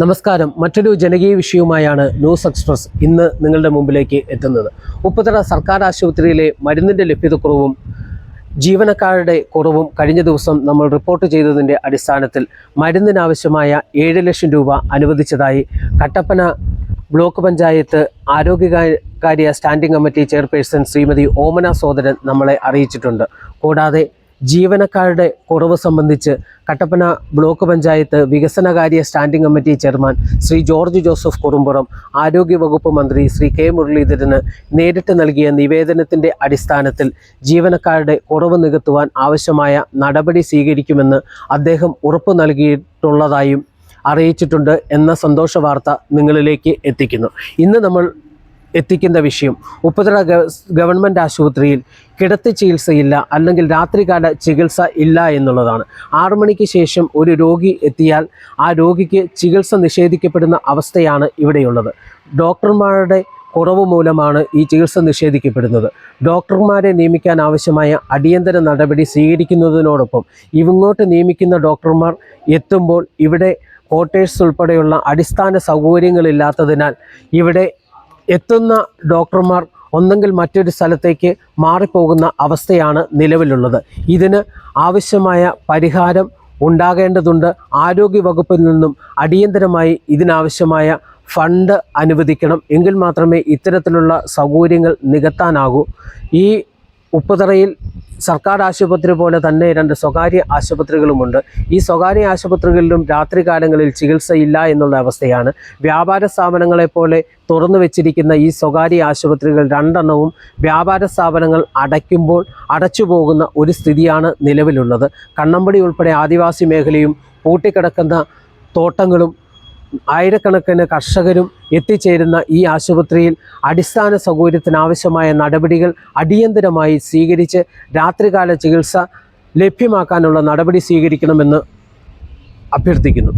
നമസ്കാരം. മറ്റൊരു ജനകീയ വിഷയവുമായാണ് ന്യൂസ് എക്സ്പ്രസ് ഇന്ന് നിങ്ങളുടെ മുമ്പിലേക്ക് എത്തുന്നത്. ഉപ്പുതറ സർക്കാർ ആശുപത്രിയിലെ മരുന്നിൻ്റെ ലഭ്യതക്കുറവും ജീവനക്കാരുടെ കുറവും കഴിഞ്ഞ ദിവസം നമ്മൾ റിപ്പോർട്ട് ചെയ്തതിൻ്റെ അടിസ്ഥാനത്തിൽ മരുന്നിനാവശ്യമായ 7 ലക്ഷം രൂപ അനുവദിച്ചതായി കട്ടപ്പന ബ്ലോക്ക് പഞ്ചായത്ത് ആരോഗ്യകാര്യ standing committee chairperson Shrimati Omana Sodaran നമ്മളെ അറിയിച്ചിട്ടുണ്ട്. കൂടാതെ ജീവനക്കാരുടെ കുറവ് സംബന്ധിച്ച് കട്ടപ്പന ബ്ലോക്ക് പഞ്ചായത്ത് വികസനകാര്യ standing committee chairman Shri George Joseph Kurumpuram ആരോഗ്യവകുപ്പ് മന്ത്രി ശ്രീ കെ മുരളീധരന് നേരിട്ട് നൽകിയ നിവേദനത്തിൻ്റെ അടിസ്ഥാനത്തിൽ ജീവനക്കാരുടെ കുറവ് നികത്തുവാൻ ആവശ്യമായ നടപടി സ്വീകരിക്കുമെന്ന് അദ്ദേഹം ഉറപ്പു നൽകിയിട്ടുള്ളതായും അറിയിച്ചിട്ടുണ്ട് എന്ന സന്തോഷ വാർത്ത നിങ്ങളിലേക്ക് എത്തിക്കുന്നു. ഇന്ന് നമ്മൾ എത്തിക്കുന്ന വിഷയം ഉപ്പുതറ ഗവൺമെൻറ് ആശുപത്രിയിൽ കിടത്തി ചികിത്സയില്ല, അല്ലെങ്കിൽ രാത്രികാല ചികിത്സ ഇല്ല എന്നുള്ളതാണ്. 6 മണിക്ക് ശേഷം ഒരു രോഗി എത്തിയാൽ ആ രോഗിക്ക് ചികിത്സ നിഷേധിക്കപ്പെടുന്ന അവസ്ഥയാണ് ഇവിടെയുള്ളത്. ഡോക്ടർമാരുടെ കുറവ് മൂലമാണ് ഈ ചികിത്സ നിഷേധിക്കപ്പെടുന്നത്. ഡോക്ടർമാരെ നിയമിക്കാൻ ആവശ്യമായ അടിയന്തര നടപടി സ്വീകരിക്കുന്നതിനോടൊപ്പം ഇങ്ങോട്ട് നിയമിക്കുന്ന ഡോക്ടർമാർ എത്തുമ്പോൾ ഇവിടെ ക്വാർട്ടേഴ്സ് ഉൾപ്പെടെയുള്ള അടിസ്ഥാന സൗകര്യങ്ങളില്ലാത്തതിനാൽ ഇവിടെ എത്തുന്ന ഡോക്ടർമാർ ഒന്നെങ്കിൽ മറ്റൊരു സ്ഥലത്തേക്ക് മാറിപ്പോകുന്ന അവസ്ഥയാണ് നിലവിലുള്ളത്. ഇതിന് ആവശ്യമായ പരിഹാരം ഉണ്ടാകേണ്ടതുണ്ട്. ആരോഗ്യവകുപ്പിൽ നിന്നും അടിയന്തരമായി ഇതിനാവശ്യമായ ഫണ്ട് അനുവദിക്കണം. എങ്കിൽ മാത്രമേ ഇത്തരത്തിലുള്ള സൗകര്യങ്ങൾ നികത്താനാകൂ. ഈ ഉപ്പുതറയിൽ സർക്കാർ ആശുപത്രി പോലെ തന്നെ 2 സ്വകാര്യ ആശുപത്രികളുമുണ്ട്. ഈ സ്വകാര്യ ആശുപത്രികളിലും രാത്രികാലങ്ങളിൽ ചികിത്സയില്ല എന്നുള്ള അവസ്ഥയാണ്. വ്യാപാര സ്ഥാപനങ്ങളെപ്പോലെ തുറന്നു വെച്ചിരിക്കുന്ന ഈ സ്വകാര്യ ആശുപത്രികൾ 2 വ്യാപാര സ്ഥാപനങ്ങൾ അടയ്ക്കുമ്പോൾ അടച്ചുപോകുന്ന ഒരു സ്ഥിതിയാണ് നിലവിലുള്ളത്. കണ്ണമ്പടി ഉൾപ്പെടെ ആദിവാസി മേഖലയും പൂട്ടിക്കിടക്കുന്ന തോട്ടങ്ങളും ആയിരക്കണക്കിന് കർഷകരും എത്തിച്ചേരുന്ന ഈ ആശുപത്രിയിൽ അടിസ്ഥാന സൗകര്യത്തിനാവശ്യമായ നടപടികൾ അടിയന്തരമായി സ്വീകരിച്ച് രാത്രികാല ചികിത്സ ലഭ്യമാക്കാനുള്ള നടപടി സ്വീകരിക്കണമെന്ന് അഭ്യർത്ഥിക്കുന്നു.